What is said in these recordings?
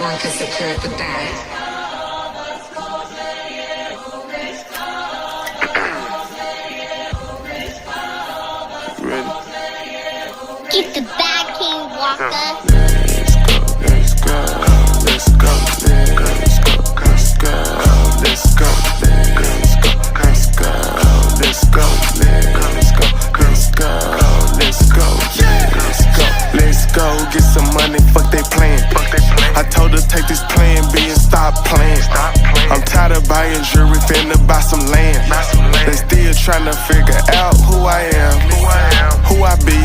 want to secure the bag. Get the bag, King Walker. Let's go, let's go, let's go, let's go, let's go, let's go, let's go, let's go, let's go, let's go, let's go, let's go, get some money, fuck they plan. I told her take this plan B and stop playing. I'm tired of buying jewelry, finna buy some land. They still tryna figure out who I am, who I be.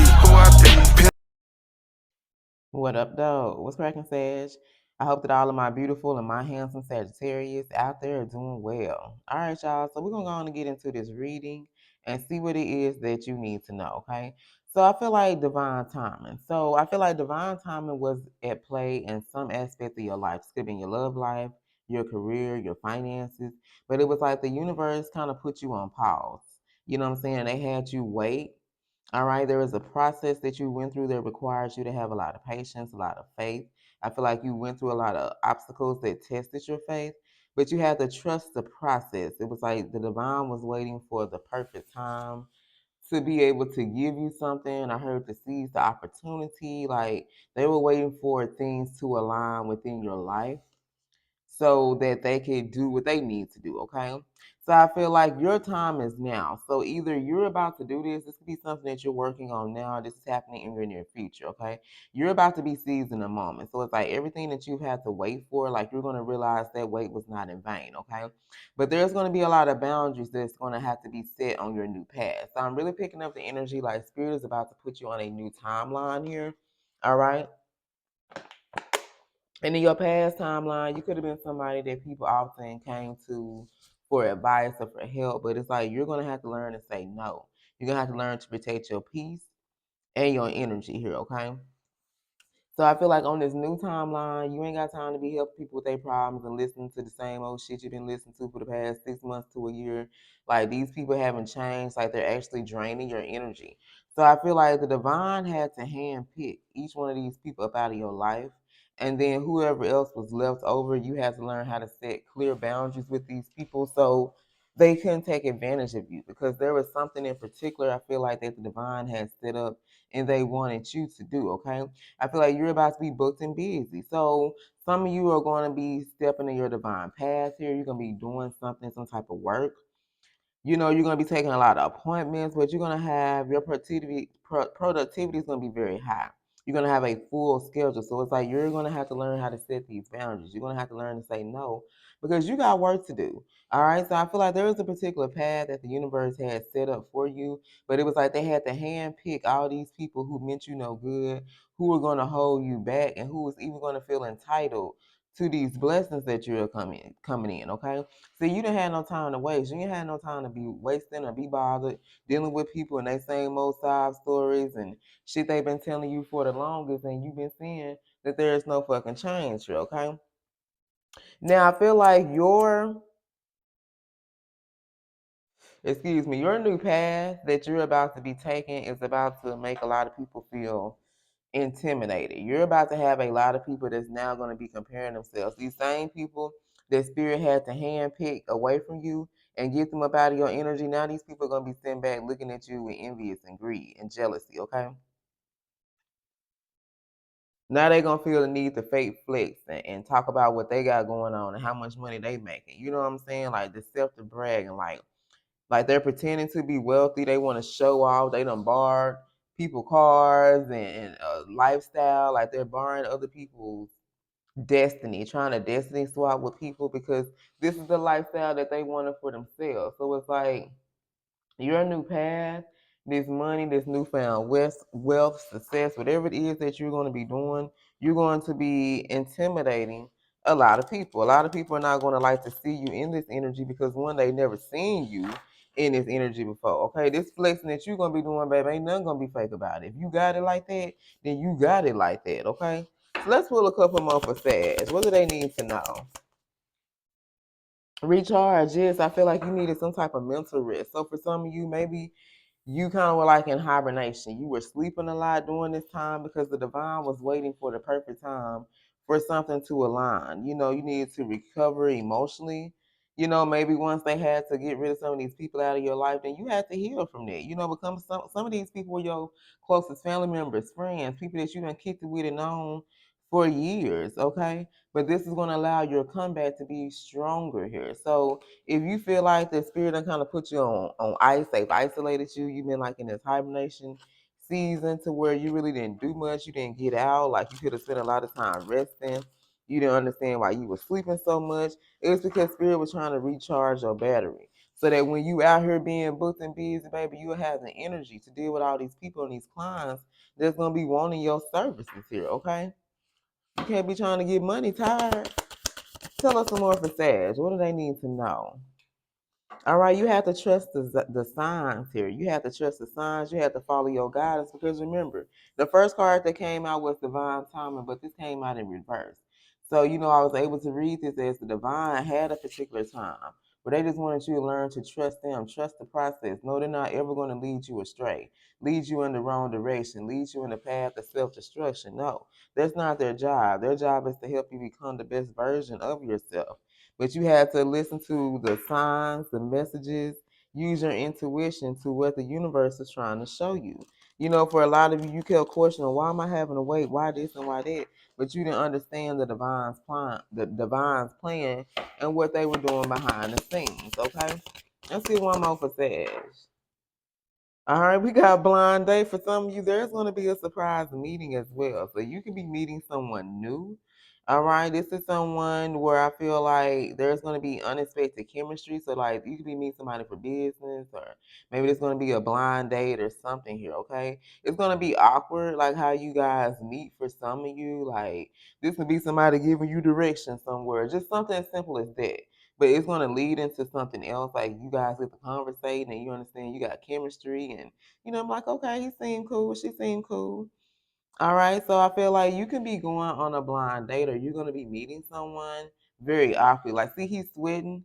What up, dog? What's cracking, Sag? I hope that all of my beautiful and my handsome Sagittarius out there are doing well. All right, y'all. So we're going to go on and get into this reading and see what it is that you need to know, okay? So I feel like divine timing. So I feel like divine timing was at play in some aspect of your life. It could be in your love life, your career, your finances. But it was like the universe kind of put you on pause. You know what I'm saying? They had you wait. All right, there is a process that you went through that requires you to have a lot of patience, a lot of faith. I feel like you went through a lot of obstacles that tested your faith, but you had to trust the process. It was like the divine was waiting for the perfect time to be able to give you something. I heard to seize the opportunity. Like they were waiting for things to align within your life so that they could do what they need to do, okay? So I feel like your time is now. So either you're about to do this could be something that you're working on now, this is happening in your near future, okay? You're about to be seized in a moment. So it's like everything that you've had to wait for, like you're gonna realize that wait was not in vain, okay? But there's gonna be a lot of boundaries that's gonna have to be set on your new path. So I'm really picking up the energy like Spirit is about to put you on a new timeline here, all right? And in your past timeline, you could have been somebody that people often came to for advice or for help, but it's like you're gonna have to learn to say no. You're gonna have to learn to protect your peace and your energy here, okay? So I feel like on this new timeline, you ain't got time to be helping people with their problems and listening to the same old shit you've been listening to for the past 6 months to a year. Like these people haven't changed, like they're actually draining your energy. So I feel like the divine had to handpick each one of these people up out of your life. And then whoever else was left over, you had to learn how to set clear boundaries with these people so they couldn't take advantage of you. Because there was something in particular I feel like that the divine had set up and they wanted you to do, okay? I feel like you're about to be booked and busy. So some of you are going to be stepping in your divine path here. You're going to be doing something, some type of work. You know, you're going to be taking a lot of appointments, but you're going to have your productivity is going to be very high. You're going to have a full schedule. So it's like you're going to have to learn how to set these boundaries. You're going to have to learn to say no because you got work to do. All right. So I feel like there was a particular path that the universe had set up for you, but it was like they had to hand pick all these people who meant you no good, who were going to hold you back, and who was even going to feel entitled to these blessings that you're coming in, okay? See, you didn't have no time to waste. You didn't have no time to be wasting or be bothered dealing with people and they same old sob stories and shit they've been telling you for the longest, and you've been seeing that there is no fucking change here, okay? Now I feel like your new path that you're about to be taking is about to make a lot of people feel intimidated. You're about to have a lot of people that's now going to be comparing themselves. These same people that Spirit had to handpick away from you and get them up out of your energy. Now these people are going to be sitting back looking at you with envious and greed and jealousy, okay? Now they're going to feel the need to fake flex and talk about what they got going on and how much money they making. You know what I'm saying? Like deceptive bragging, like they're pretending to be wealthy. They want to show off. They done borrowed people cars and lifestyle. Like they're borrowing other people's destiny, trying to destiny swap with people because this is the lifestyle that they wanted for themselves. So it's like your new path, this money, this newfound wealth, success, whatever it is that you're going to be doing, you're going to be intimidating a lot of people. A lot of people are not going to like to see you in this energy because one, they never seen you in this energy before. Okay, this flexing that you're going to be doing, baby, ain't nothing going to be fake about it. If you got it like that, then you got it like that. Okay, so let's pull a couple more for Sag. What do they need to know? Recharge, yes. I feel like you needed some type of mental rest. So for some of you, maybe you kind of were like in hibernation. You were sleeping a lot during this time because the divine was waiting for the perfect time for something to align. You know, you need to recover emotionally. You know, maybe once they had to get rid of some of these people out of your life, then you had to heal from that. You know, become some of these people were your closest family members, friends, people that you done kicked it with and known for years, okay? But this is going to allow your comeback to be stronger here. So if you feel like the spirit done kind of put you on ice, they've isolated you, you've been like in this hibernation season to where you really didn't do much, you didn't get out, like you could have spent a lot of time resting, you didn't understand why you were sleeping so much. It was because spirit was trying to recharge your battery. So that when you out here being booked and busy, baby, you will have the energy to deal with all these people and these clients that's gonna be wanting your services here, okay? You can't be trying to get money tired. Tell us some more for Sag. What do they need to know? All right, you have to trust the signs here. You have to trust the signs. You have to follow your guidance because remember, the first card that came out was divine timing, but this came out in reverse. So, you know, I was able to read this as the divine had a particular time, but they just wanted you to learn to trust them, trust the process. No, they're not ever going to lead you astray, lead you in the wrong direction, lead you in the path of self-destruction. No, that's not their job. Their job is to help you become the best version of yourself. But you have to listen to the signs, the messages, use your intuition to what the universe is trying to show you. You know, for a lot of you, you kept questioning, why am I having to wait? Why this and why that? But you didn't understand the divine's plan and what they were doing behind the scenes, okay? Let's see one more for Sag. All right, we got blind date. For some of you, there's going to be a surprise meeting as well. So you can be meeting someone new. All right, this is someone where I feel like there's going to be unexpected chemistry. So, like, you could be meeting somebody for business, or maybe there's going to be a blind date or something here, okay? It's going to be awkward, like how you guys meet for some of you. Like, this could be somebody giving you direction somewhere, just something as simple as that. But it's going to lead into something else. Like you guys get to conversate and you understand you got chemistry. And, you know, I'm like, okay, he seemed cool. She seemed cool. All right. So I feel like you can be going on a blind date or you're going to be meeting someone very awkward. Like, see, he's sweating,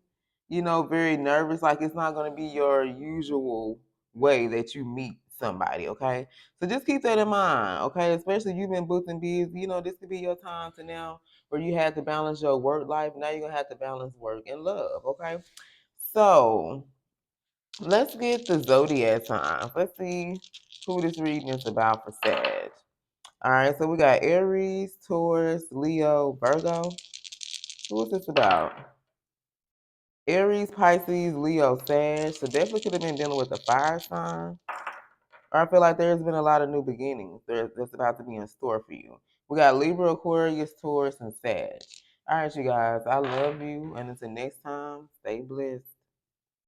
you know, very nervous. Like it's not going to be your usual way that you meet somebody. Okay. So just keep that in mind. Okay. Especially if you've been booked and busy, you know, this could be your time to now where you had to balance your work life. Now you're going to have to balance work and love. Okay. So let's get the zodiac signs. Let's see who this reading is about for Sag. All right, so we got Aries, Taurus, Leo, Virgo. Who is this about? Aries, Pisces, Leo, Sag. So definitely could have been dealing with a fire sign. Or I feel like there's been a lot of new beginnings that's about to be in store for you. We got Libra, Aquarius, Taurus, and Sag. All right, you guys, I love you. And until next time, stay blessed.